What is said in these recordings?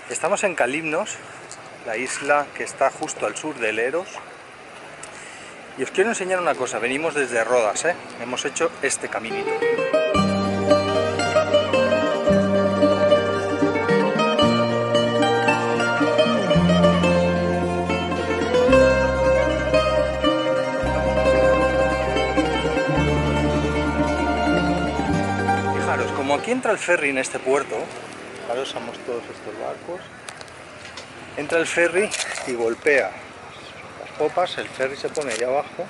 Estamos en Kalymnos, la isla que está justo al sur de Leros. Y os quiero enseñar una cosa, venimos desde Rodas, hemos hecho este caminito. Fijaros, como aquí entra el ferry en este puerto, ahora usamos todos estos barcos, entra el ferry y golpea las popas, el ferry se pone ahí abajo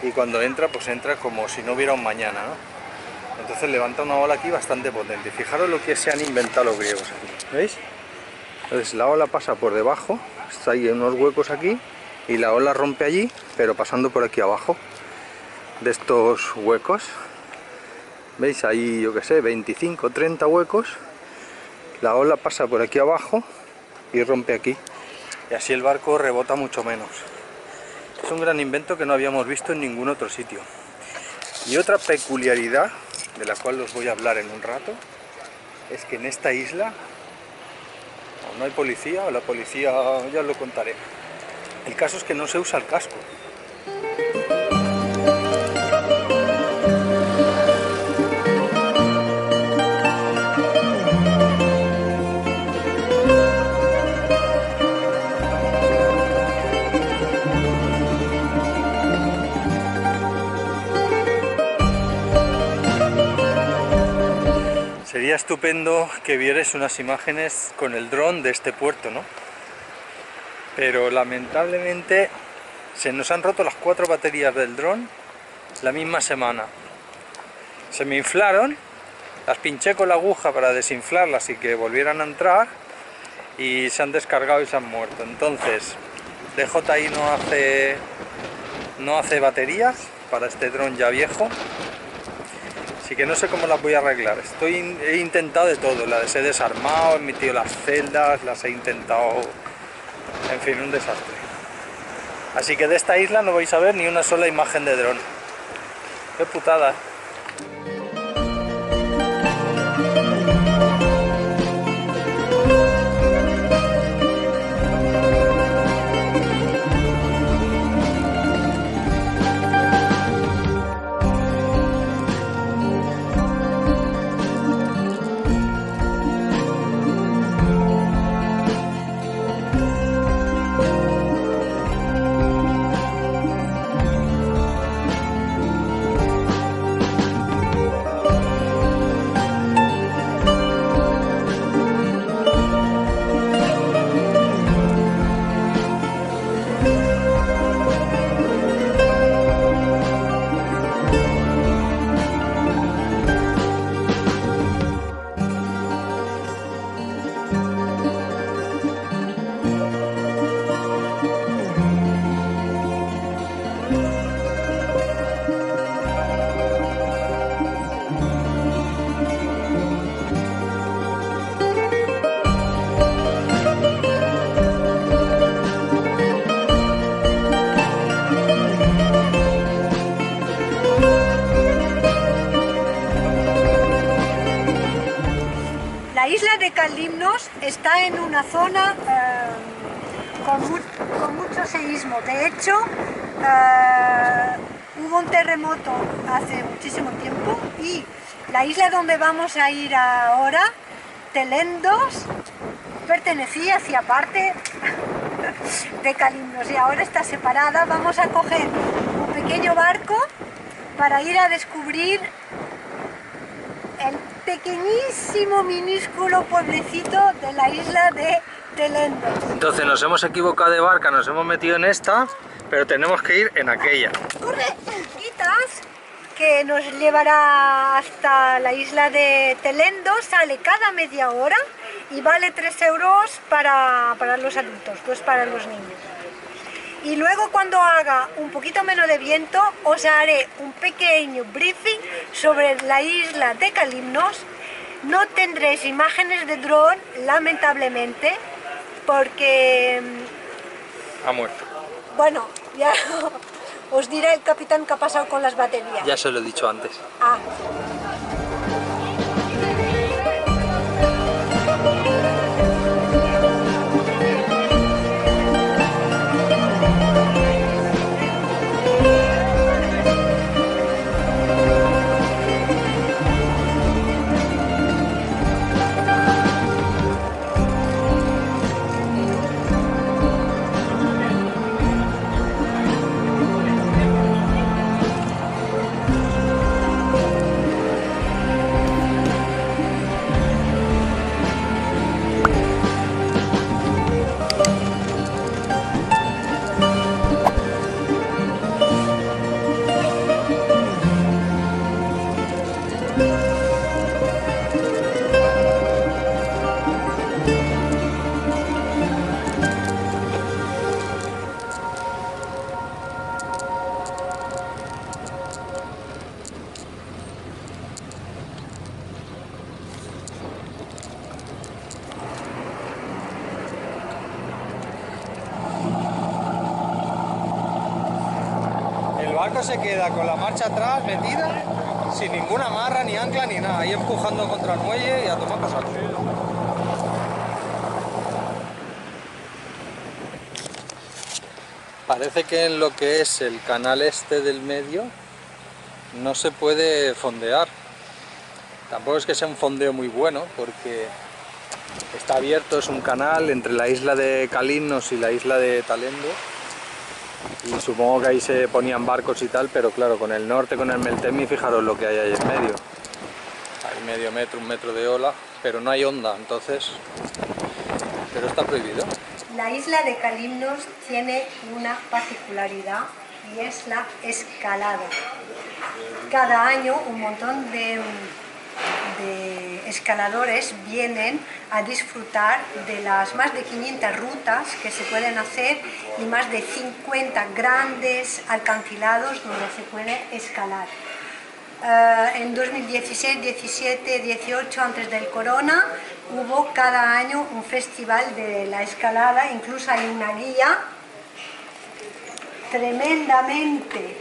y cuando entra, pues entra como si no hubiera un mañana, ¿no? Entonces levanta una ola aquí bastante potente. Fijaros lo que se han inventado los griegos aquí, ¿veis? Entonces la ola pasa por debajo, está ahí en unos huecos aquí y la ola rompe allí, pero pasando por aquí abajo de estos huecos. ¿Veis? Ahí, yo que sé, 25 30 huecos. La ola pasa por aquí abajo y rompe aquí. Y así el barco rebota mucho menos. Es un gran invento que no habíamos visto en ningún otro sitio. Y otra peculiaridad, de la cual os voy a hablar en un rato, es que en esta isla no hay policía, o la policía, ya os lo contaré. El caso es que no se usa el casco. Sería estupendo que vierais unas imágenes con el dron de este puerto, ¿no? Pero lamentablemente se nos han roto las 4 baterías del dron la misma semana. Se me inflaron, las pinché con la aguja para desinflarlas y que volvieran a entrar y se han descargado y se han muerto. Entonces, DJI no hace baterías para este dron ya viejo. Así que no sé cómo las voy a arreglar. He intentado de todo, las he desarmado, he metido las celdas, las he intentado... En fin, un desastre. Así que de esta isla no vais a ver ni una sola imagen de dron. ¡Qué putada! La isla de Kalymnos está en una zona con mucho seísmo. De hecho, hubo un terremoto hace muchísimo tiempo y la isla donde vamos a ir ahora, Telendos, pertenecía, hacía parte de Kalymnos y ahora está separada. Vamos a coger un pequeño barco para ir a descubrir el pequeñísimo, minúsculo pueblecito de la isla de Telendos. Entonces nos hemos equivocado de barca, nos hemos metido en esta, pero tenemos que ir en aquella. Corre, quitas, que nos llevará hasta la isla de Telendos, sale cada media hora y vale 3 euros para los adultos, 2 para los niños. Y luego cuando haga un poquito menos de viento os haré un pequeño briefing sobre la isla de Kalymnos. No tendréis imágenes de dron, lamentablemente, porque... Ha muerto. Bueno, ya os dirá el capitán qué ha pasado con las baterías. Ya se lo he dicho antes. Ah. barco se queda con la marcha atrás metida, sin ninguna amarra, ni ancla, ni nada, ahí empujando contra el muelle y a tomar por saco. Parece que en lo que es el canal este del medio no se puede fondear. Tampoco es que sea un fondeo muy bueno, porque está abierto, es un canal entre la isla de Calymnos y la isla de Talendo. Y supongo que ahí se ponían barcos y tal, pero claro, con el norte, con el Meltemi, fijaros lo que hay ahí en medio. Hay medio metro, 1 metro de ola, pero no hay onda, entonces... Pero está prohibido. La isla de Calymnos tiene una particularidad y es la escalada. Cada año un montón de escaladores vienen a disfrutar de las más de 500 rutas que se pueden hacer y más de 50 grandes acantilados donde se puede escalar. En 2016, 17, 18, antes del corona, hubo cada año un festival de la escalada, incluso hay una guía tremendamente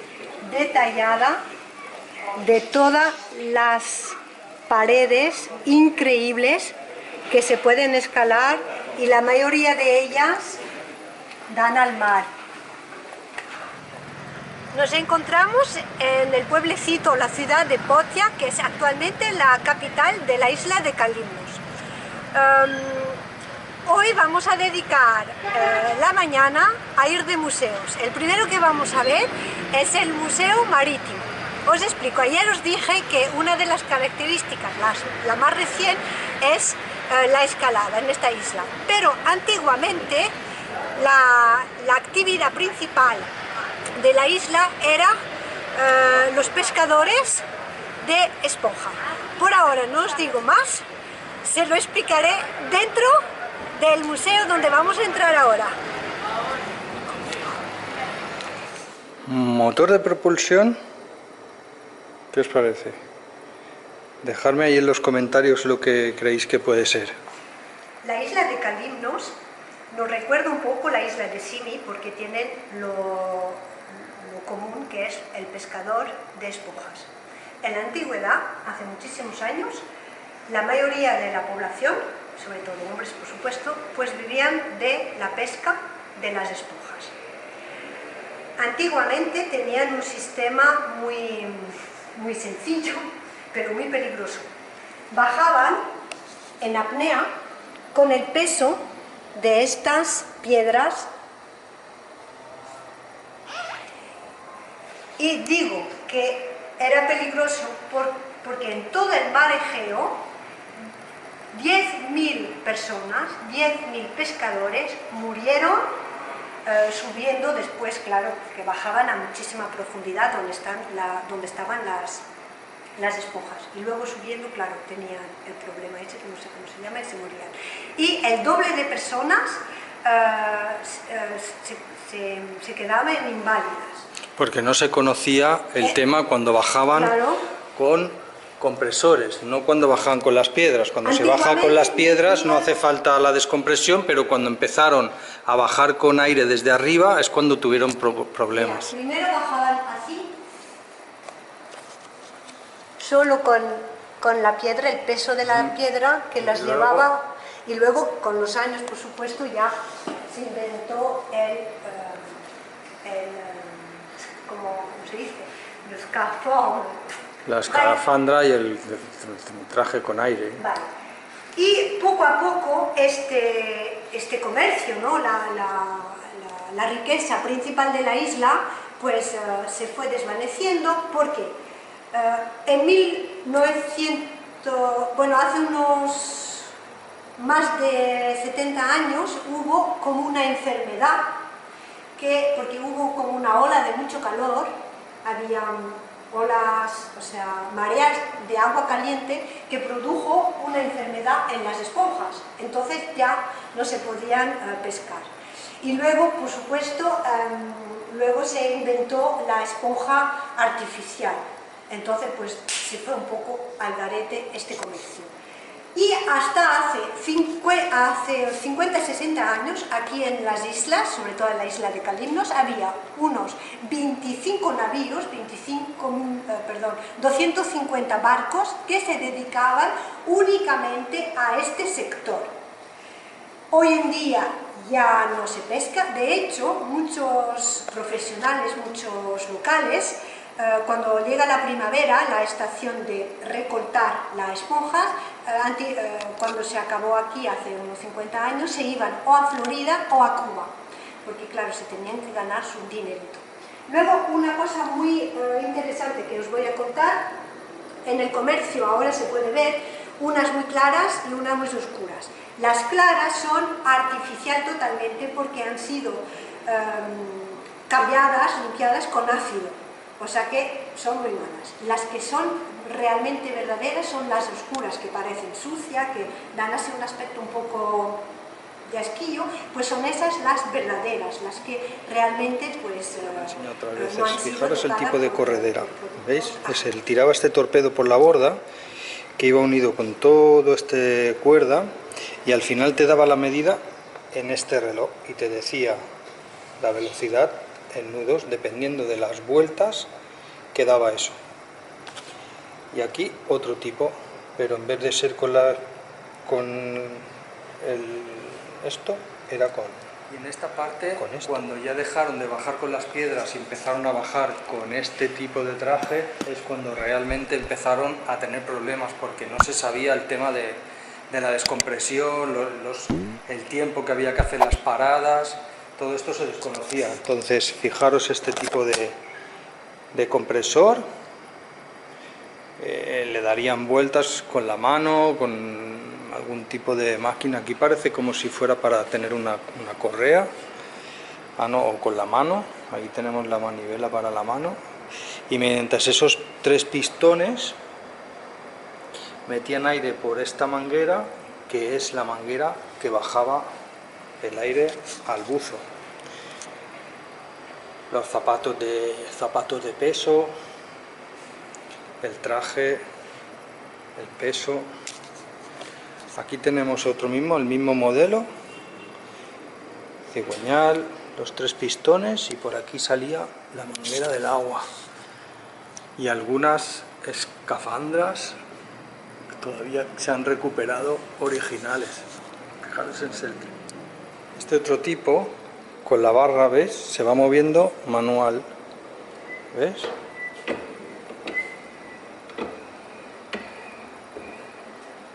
detallada de todas las paredes increíbles que se pueden escalar y la mayoría de ellas dan al mar. Nos encontramos en el pueblecito, la ciudad de Potia, que es actualmente la capital de la isla de Calymnos. Hoy vamos a dedicar la mañana a ir de museos. El primero que vamos a ver es el Museo Marítimo. Os explico, ayer os dije que una de las características, la más recién, es la escalada en esta isla. Pero antiguamente la actividad principal de la isla era los pescadores de esponja. Por ahora no os digo más, se lo explicaré dentro del museo donde vamos a entrar ahora. Motor de propulsión, ¿qué os parece? Dejadme ahí en los comentarios lo que creéis que puede ser. La isla de Calymnos nos recuerda un poco la isla de Symi porque tienen lo común que es el pescador de esponjas. En la antigüedad, hace muchísimos años, la mayoría de la población, sobre todo hombres por supuesto, pues vivían de la pesca de las esponjas. Antiguamente tenían un sistema muy sencillo, pero muy peligroso. Bajaban en apnea con el peso de estas piedras. Y digo que era peligroso porque en todo el mar Egeo 10.000 personas, 10.000 pescadores murieron subiendo después, claro, que bajaban a muchísima profundidad donde estaban las esponjas. Y luego subiendo, claro, tenían el problema ese que no sé cómo se llama y se morían. Y el doble de personas se quedaban inválidas. Porque no se conocía el tema cuando bajaban, claro, con compresores, no cuando bajaban con las piedras. Cuando se baja con las piedras no hace falta la descompresión, pero cuando empezaron a bajar con aire desde arriba es cuando tuvieron problemas. Primero bajaban así, solo con la piedra, el peso de la piedra que las llevaba, y luego con los años, por supuesto, ya se inventó ¿cómo se dice? El escafandra. La escafandra y el traje con aire. Vale. Y poco a poco este comercio, ¿no? la riqueza principal de la isla, pues se fue desvaneciendo porque en 1900, bueno, hace unos más de 70 años hubo como una enfermedad, porque hubo como una ola de mucho calor, había olas, o sea, mareas de agua caliente que produjo una enfermedad en las esponjas, entonces ya no se podían pescar. Y luego, por supuesto, luego se inventó la esponja artificial, entonces pues se fue un poco al garete este comercio. Y hasta hace 50-60 años, aquí en las islas, sobre todo en la isla de Calymnos, había unos 25 navíos, 250 barcos que se dedicaban únicamente a este sector. Hoy en día ya no se pesca, de hecho, muchos profesionales, muchos locales, cuando llega la primavera, la estación de recoltar la esponja, cuando se acabó aquí hace unos 50 años, se iban o a Florida o a Cuba, porque claro, se tenían que ganar su dinerito. Luego, una cosa muy interesante que os voy a contar, en el comercio ahora se puede ver unas muy claras y unas muy oscuras. Las claras son artificial totalmente porque han sido cambiadas, limpiadas con ácido. O sea que son muy malas. Las que son realmente verdaderas son las oscuras, que parecen sucias, que dan así un aspecto un poco de asquillo, pues son esas las verdaderas, las que realmente pues otras veces. No han sido Fijaros el tipo de tocadas corredera, ¿veis? Es el tiraba este torpedo por la borda, que iba unido con todo este cuerda, y al final te daba la medida en este reloj, y te decía la velocidad en nudos, dependiendo de las vueltas que daba eso. Y aquí otro tipo, pero en vez de ser esto, era con... Y en esta parte, con esto. cuando ya dejaron de bajar con las piedras y empezaron a bajar con este tipo de traje, es cuando realmente empezaron a tener problemas, porque no se sabía el tema de la descompresión, el tiempo que había que hacer las paradas. Todo esto se desconocía. Entonces, fijaros este tipo de compresor, le darían vueltas con la mano, con algún tipo de máquina. Aquí parece como si fuera para tener una correa, o con la mano. Ahí tenemos la manivela para la mano, y mediante esos 3 pistones metían aire por esta manguera, que es la manguera que bajaba el aire al buzo. Los zapatos de peso, el traje, el peso. Aquí tenemos el mismo modelo, cigüeñal, los 3 pistones, y por aquí salía la manguera del agua. Y algunas escafandras que todavía se han recuperado originales. Fijaros en este otro tipo, con la barra, ¿ves? Se va moviendo manual, ¿ves?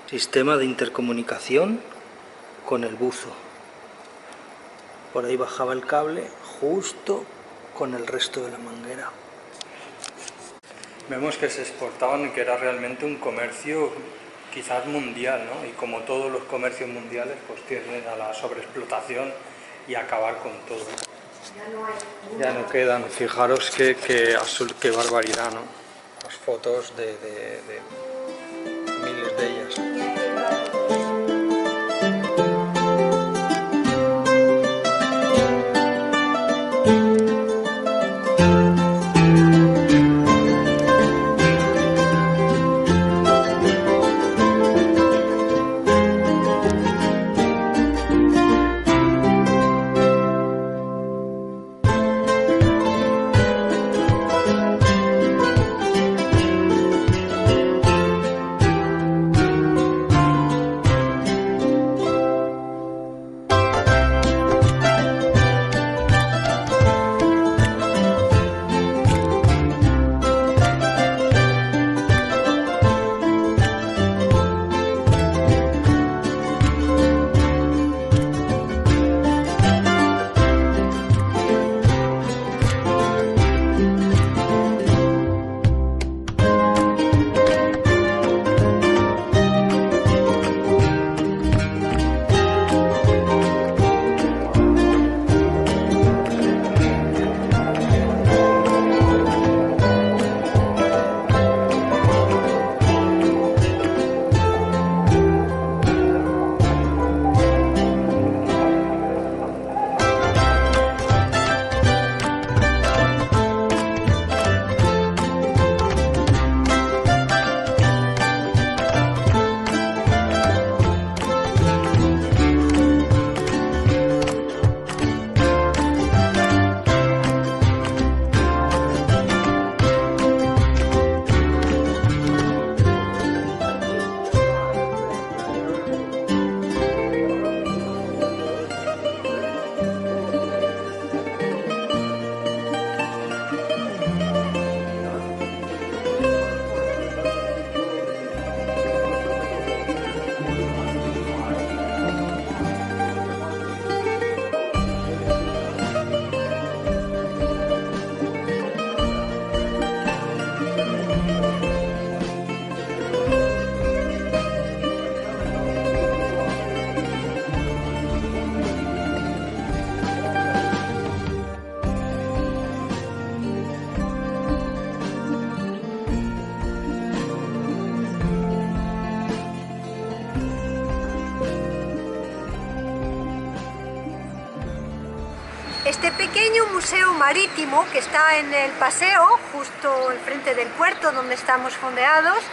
Sistema de intercomunicación con el buzo. Por ahí bajaba el cable justo con el resto de la manguera. Vemos que se exportaban y que era realmente un comercio quizás mundial, ¿no? Y como todos los comercios mundiales, pues tienden a la sobreexplotación y a acabar con todo. Ya no quedan. Fijaros qué barbaridad, ¿no? Las fotos de miles de ellas. Este pequeño museo marítimo que está en el paseo, justo enfrente del puerto donde estamos fondeados,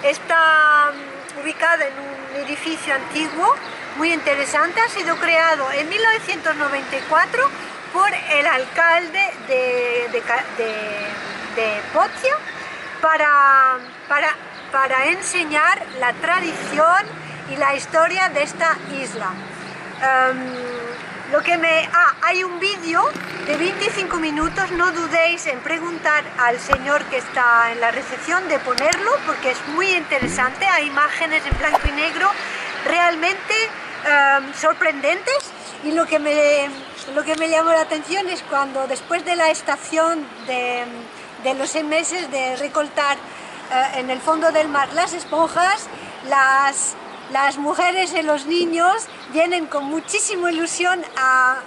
está ubicado en un edificio antiguo muy interesante. Ha sido creado en 1994 por el alcalde de Potia para enseñar la tradición y la historia de esta isla. Hay un vídeo de 25 minutos, no dudéis en preguntar al señor que está en la recepción de ponerlo, porque es muy interesante. Hay imágenes en blanco y negro realmente sorprendentes, y lo que me llamó la atención es cuando después de la estación de los 6 meses de recoltar en el fondo del mar las esponjas, las mujeres y los niños vienen con muchísima ilusión a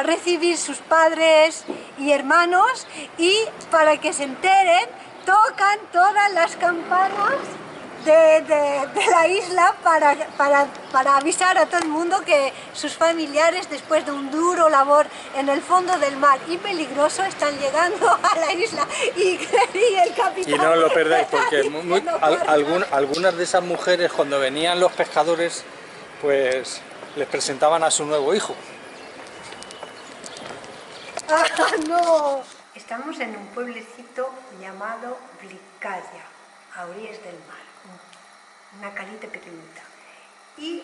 recibir sus padres y hermanos, y para que se enteren tocan todas las campanas de la isla para avisar a todo el mundo que sus familiares, después de un duro labor en el fondo del mar y peligroso, están llegando a la isla, y el capitán... Y no lo perdáis, porque algunas de esas mujeres, cuando venían los pescadores, pues les presentaban a su nuevo hijo. ¡Ah, no! Estamos en un pueblecito llamado Blicaria, a orillas del mar, una calita pequeñita, y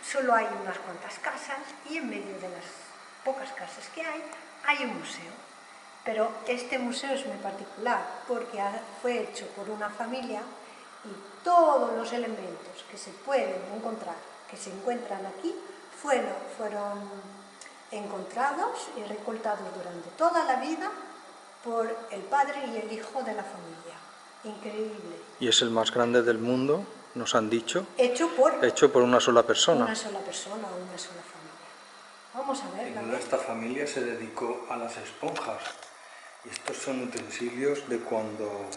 solo hay unas cuantas casas, y en medio de las pocas casas que hay un museo. Pero este museo es muy particular porque fue hecho por una familia, y todos los elementos que se pueden encontrar, que se encuentran aquí, fueron encontrados y recoltados durante toda la vida por el padre y el hijo de la familia. Increíble. Y es el más grande del mundo, nos han dicho. Hecho por una sola persona. Una sola persona o una sola familia. Vamos a ver. En esta familia se dedicó a las esponjas. Y estos son utensilios de cuando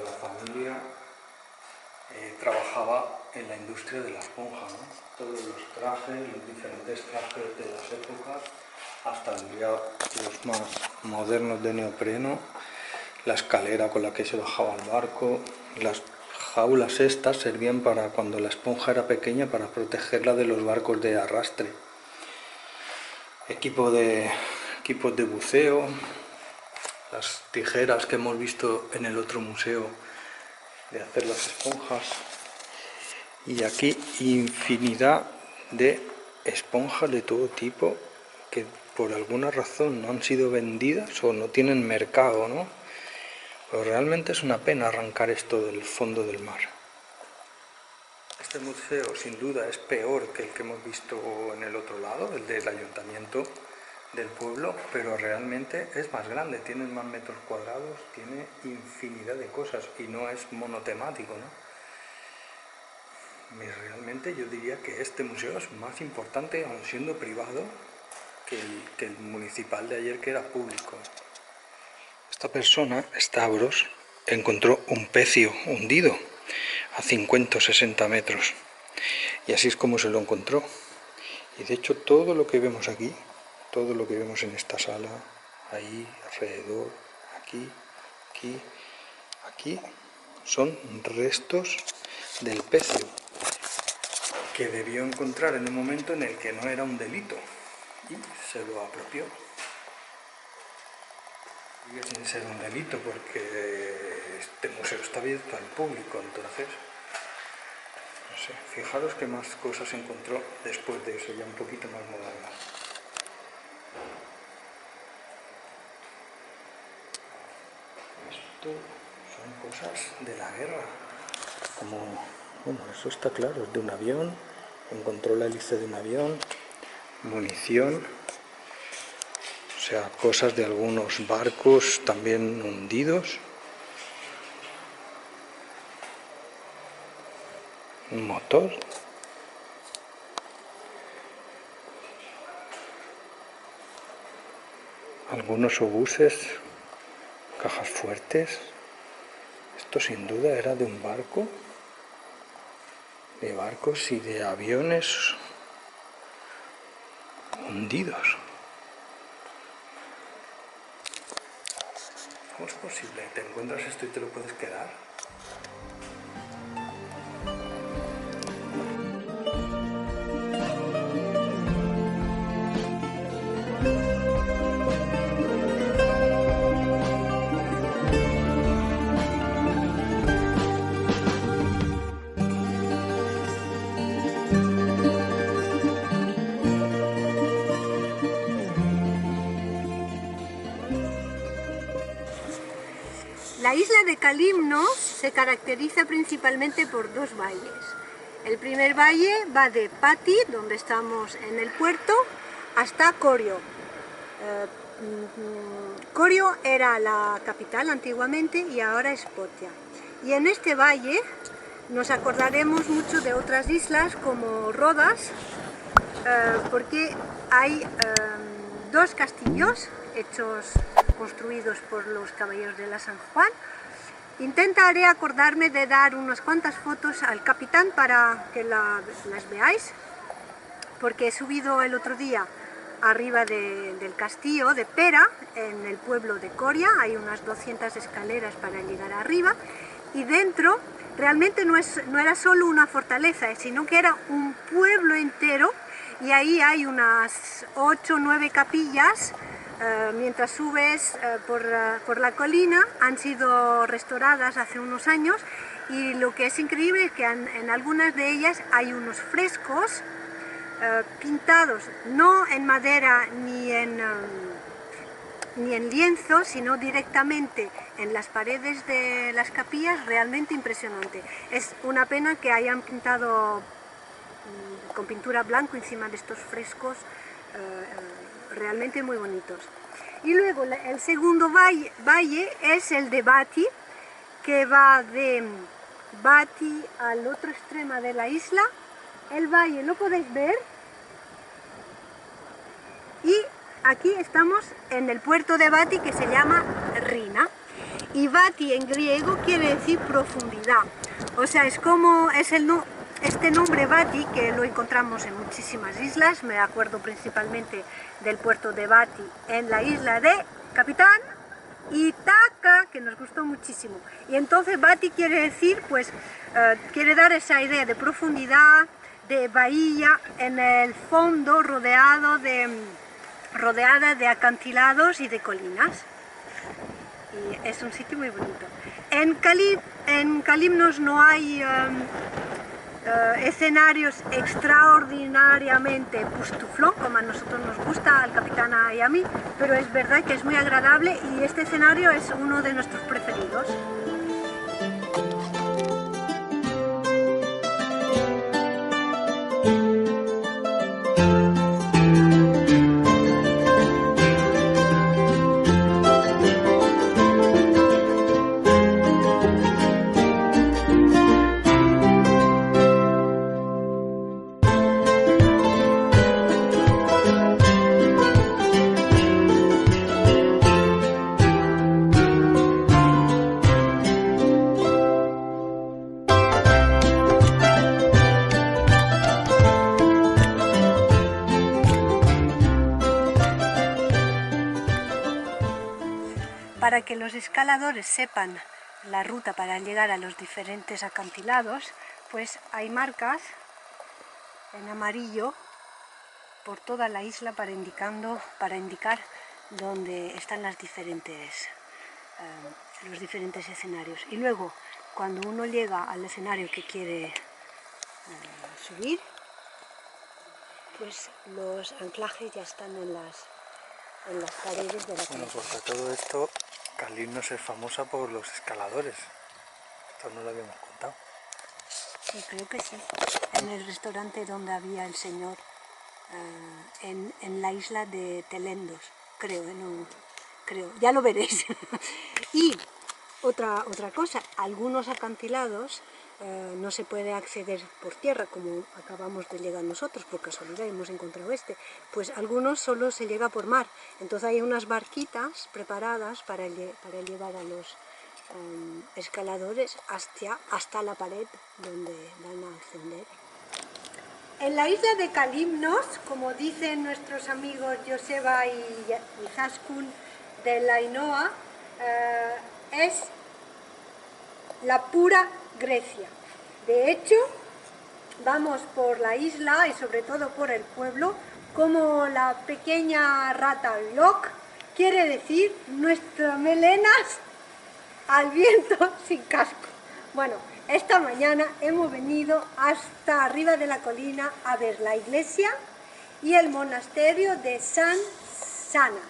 la familia trabajaba en la industria de la esponja, ¿no? Todos los trajes, los diferentes trajes de las épocas, hasta ya los más modernos de neopreno, la escalera con la que se bajaba al barco, las jaulas estas servían para cuando la esponja era pequeña, para protegerla de los barcos de arrastre. Equipos de buceo, las tijeras que hemos visto en el otro museo de hacer las esponjas, y aquí infinidad de esponjas de todo tipo que por alguna razón no han sido vendidas o no tienen mercado, ¿no? Pero realmente es una pena arrancar esto del fondo del mar. Este museo sin duda es peor que el que hemos visto en el otro lado, el del ayuntamiento del pueblo, pero realmente es más grande, tiene más metros cuadrados, tiene infinidad de cosas y no es monotemático, ¿no? Realmente yo diría que este museo es más importante, aun siendo privado, que el municipal de ayer, que era público. Esta persona, Stavros, encontró un pecio hundido a 50 o 60 metros, y así es como se lo encontró. Y de hecho todo lo que vemos aquí, todo lo que vemos en esta sala, ahí, alrededor, aquí, son restos del pecio, que debió encontrar en un momento en el que no era un delito, y se lo apropió. Sigue sin ser un delito porque este museo está abierto al público, entonces, no sé, fijaros qué más cosas encontró después de eso, ya un poquito más modernas. Esto son cosas de la guerra, como, bueno, eso está claro, es de un avión, encontró la hélice de un avión, munición, o sea, cosas de algunos barcos también hundidos, un motor, algunos obuses, cajas fuertes. Esto sin duda era de un barco, de barcos y de aviones hundidos. ¿Cómo es posible? ¿Te encuentras esto y te lo puedes quedar? La isla de Calymnos se caracteriza principalmente por dos valles. El primer valle va de Patti, donde estamos en el puerto, hasta Corio. Corio era la capital antiguamente y ahora es Potia. Y en este valle nos acordaremos mucho de otras islas como Rodas, porque hay dos castillos construidos por los caballeros de la San Juan. Intentaré acordarme de dar unas cuantas fotos al capitán para que las veáis, porque he subido el otro día arriba del castillo de Pera, en el pueblo de Coria. Hay unas 200 escaleras para llegar arriba, y dentro realmente no era solo una fortaleza, sino que era un pueblo entero, y ahí hay unas 8 o 9 capillas. Mientras subes por la colina, han sido restauradas hace unos años, y lo que es increíble es que en algunas de ellas hay unos frescos pintados, no en madera ni en lienzo, sino directamente en las paredes de las capillas. Realmente impresionante. Es una pena que hayan pintado con pintura blanco encima de estos frescos realmente muy bonitos. Y luego el segundo valle es el de Bati, que va de Bati al otro extremo de la isla. El valle lo podéis ver, y aquí estamos en el puerto de Bati, que se llama Rina, y Bati en griego quiere decir profundidad. O sea, este nombre Bati, que lo encontramos en muchísimas islas. Me acuerdo principalmente del puerto de Bati en la isla de Capitán Itaca, que nos gustó muchísimo. Y entonces Bati quiere decir, quiere dar esa idea de profundidad, de bahía en el fondo, rodeada de acantilados y de colinas. Y es un sitio muy bonito. En Calymnos no hay escenarios extraordinariamente pustuflón, como a nosotros nos gusta, al capitán y a mí, pero es verdad que es muy agradable, y este escenario es uno de nuestros preferidos. Para que los escaladores sepan la ruta para llegar a los diferentes acantilados, pues hay marcas en amarillo por toda la isla para indicar dónde están los diferentes escenarios. Y luego, cuando uno llega al escenario que quiere subir, pues los anclajes ya están en las paredes de la Bueno, calle. porque todo esto, Calymnos es famosa por los escaladores. Esto no lo habíamos contado. Sí, creo que sí. En el restaurante donde había el señor, en la isla de Telendos, creo, ya lo veréis. Y otra cosa, algunos acantilados no se puede acceder por tierra, como acabamos de llegar nosotros, por casualidad hemos encontrado pues algunos solo se llega por mar. Entonces hay unas barquitas preparadas para llevar a los escaladores hasta la pared donde van a ascender. En la isla de Calymnos, como dicen nuestros amigos Joseba y Zaskun de la Ainhoa, es la pura Grecia. De hecho, vamos por la isla y sobre todo por el pueblo como la pequeña rata Locke, quiere decir nuestras melenas al viento sin casco. Bueno, esta mañana hemos venido hasta arriba de la colina a ver la iglesia y el monasterio de San Sanas.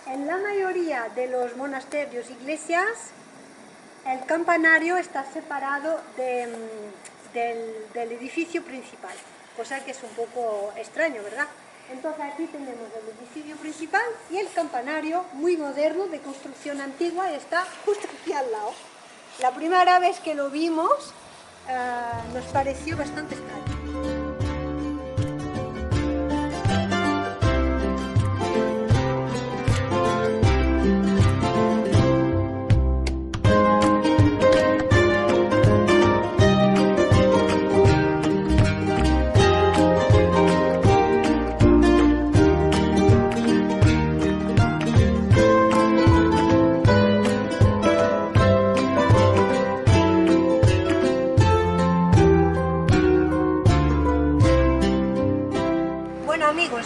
En la mayoría de los monasterios e iglesias, el campanario está separado del edificio principal, cosa que es un poco extraño, ¿verdad? Entonces aquí tenemos el edificio principal y el campanario muy moderno, de construcción antigua, y está justo aquí al lado. La primera vez que lo vimos nos pareció bastante extraño.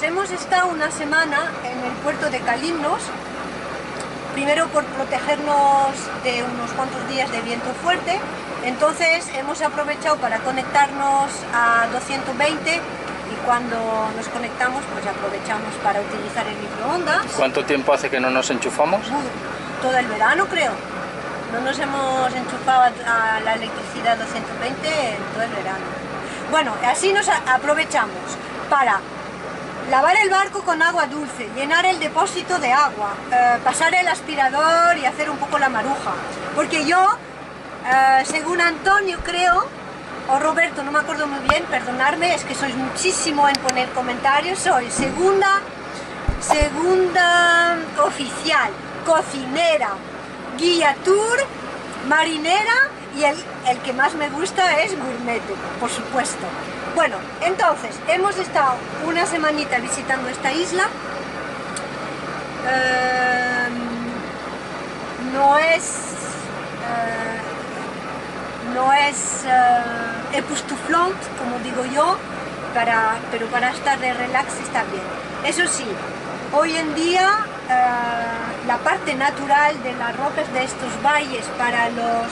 Hemos estado una semana en el puerto de Kalymnos, primero por protegernos de unos cuantos días de viento fuerte, entonces hemos aprovechado para conectarnos a 220 y cuando nos conectamos pues aprovechamos para utilizar el microondas. ¿Cuánto tiempo hace que no nos enchufamos? Todo el verano, creo. No nos hemos enchufado a la electricidad 220 en todo el verano. Bueno, así nos aprovechamos para lavar el barco con agua dulce, llenar el depósito de agua, pasar el aspirador y hacer un poco la maruja. Porque yo, según Antonio creo, o Roberto, no me acuerdo muy bien, perdonadme, es que sois muchísimo en poner comentarios, soy segunda oficial, cocinera, guía tour, marinera y el que más me gusta es gourmet, por supuesto. Bueno, entonces, hemos estado una semanita visitando esta isla. No es époustouflante, como digo yo, pero para estar de relax está bien. Eso sí, hoy en día la parte natural de las rocas de estos valles para los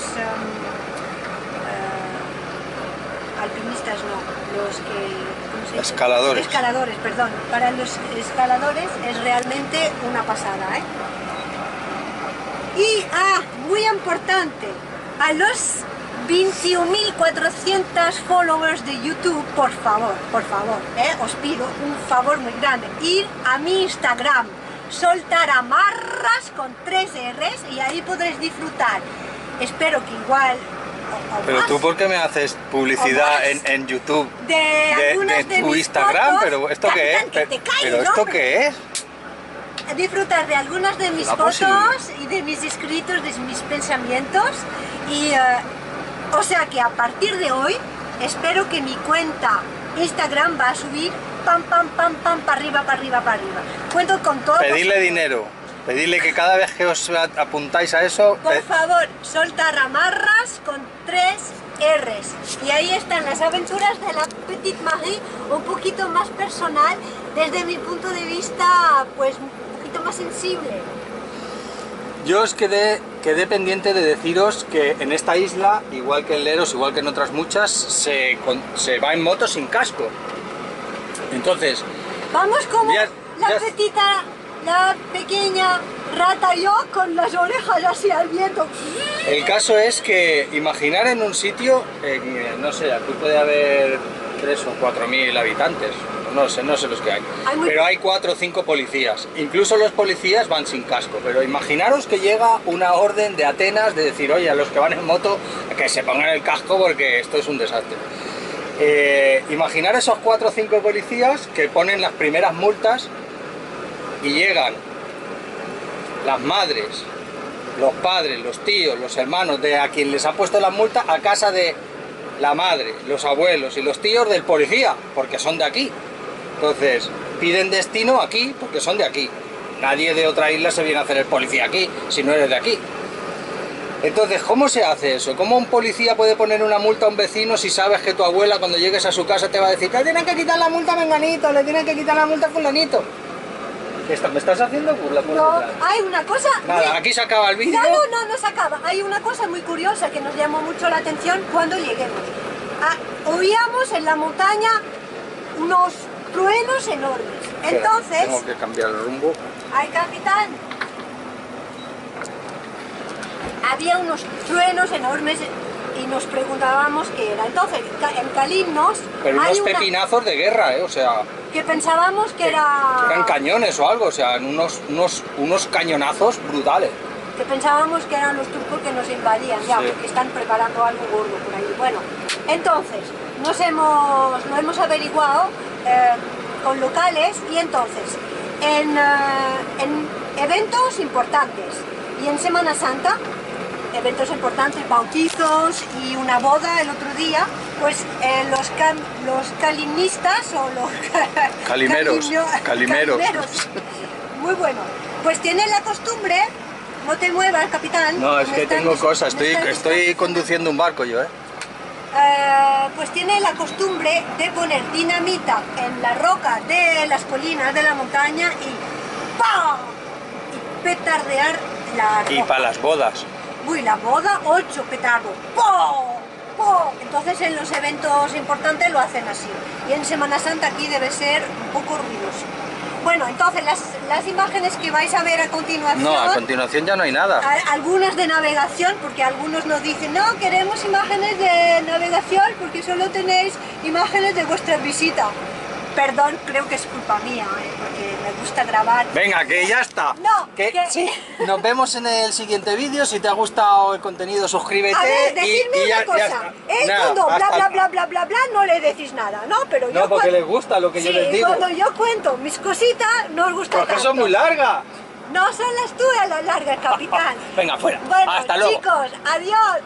alpinistas no, los que... Escaladores. Escaladores, perdón. Para los escaladores es realmente una pasada, ¿eh? Y, muy importante, a los 21.400 followers de YouTube, por favor, os pido un favor muy grande, ir a mi Instagram, soltaramarras con 3 R's y ahí podréis disfrutar. Espero que igual... Pero tú, ¿por qué me haces publicidad en YouTube de tu Instagram? Fotos, ¿Pero esto qué es? ¿Pero esto qué es? Disfrutar de algunas de mis fotos y de mis escritos, de mis pensamientos y o sea que a partir de hoy espero que mi cuenta Instagram va a subir pam pam pam pam para arriba, para arriba, para arriba. Cuento con todo. Pedirle dinero. Pedirle que cada vez que os apuntáis a eso... Por favor, soltaramarras con 3 R's. Y ahí están las aventuras de la Petite Marie, un poquito más personal, desde mi punto de vista, pues un poquito más sensible. Yo os quedé pendiente de deciros que en esta isla, igual que en Leros, igual que en otras muchas, se va en moto sin casco. Entonces... Vamos como la pequeña rata yo con las orejas así al viento. El caso es que imaginar en un sitio, no sé, aquí puede haber 3 o 4.000 habitantes, no sé los que hay, pero hay 4 o 5 policías, incluso los policías van sin casco, pero imaginaros que llega una orden de Atenas de decir, oye, a los que van en moto que se pongan el casco porque esto es un desastre. Imaginar esos 4 o 5 policías que ponen las primeras multas y llegan las madres, los padres, los tíos, los hermanos de a quien les ha puesto la multa a casa de la madre, los abuelos y los tíos del policía, porque son de aquí. Entonces piden destino aquí porque son de aquí. nadie de otra isla se viene a hacer el policía aquí, si no eres de aquí. Entonces, ¿cómo se hace eso? ¿Cómo un policía puede poner una multa a un vecino si sabes que tu abuela cuando llegues a su casa te va a decir le tienen que quitar la multa a Menganito, le tienen que quitar la multa a Fulanito? ¿Me estás haciendo burla por No, detrás? hay una cosa... Nada, aquí se acaba el vídeo. No se acaba. Hay una cosa muy curiosa que nos llamó mucho la atención cuando lleguemos. Oíamos en la montaña unos truenos enormes. Entonces... Tengo que cambiar el rumbo. ¡Ay, capitán! Había unos truenos enormes y nos preguntábamos qué era. Entonces, en Calymnos... Pero unos pepinazos de guerra, o sea... Que pensábamos que eran cañones o algo, o sea, unos cañonazos brutales. Que pensábamos que eran los turcos que nos invadían, ya, sí, porque están preparando algo gordo por ahí. Bueno, entonces, lo hemos averiguado con locales y entonces, en eventos importantes y en Semana Santa, eventos importantes, bautizos y una boda el otro día, pues los calimnistas o los calimeros, muy bueno, pues tienen la costumbre, no te muevas, capitán. No, es que tengo cosas, estoy conduciendo un barco yo, pues tiene la costumbre de poner dinamita en la roca de las colinas de la montaña y ¡pam! Y petardear la roca. Y para las bodas. Uy, la boda, 8 petardos. ¡Pum! ¡Pum! Entonces en los eventos importantes lo hacen así. Y en Semana Santa aquí debe ser un poco ruidoso. Bueno, entonces las imágenes que vais a ver a continuación... No, a continuación ya no hay nada. Algunas de navegación, porque algunos nos dicen no, queremos imágenes de navegación porque solo tenéis imágenes de vuestra visita. Perdón, creo que es culpa mía, porque me gusta grabar. Venga, que ya está. No, sí. Nos vemos en el siguiente vídeo. Si te ha gustado el contenido, suscríbete. A ver, decidme una cosa. Nada, cuando bla, no le decís nada, ¿no? Pero no, porque les gusta lo que yo les digo. Cuando yo cuento mis cositas, no os gusta porque tanto. son muy largas. No son las tuyas las largas, capitán. Venga, fuera. Bueno, hasta luego. chicos, adiós.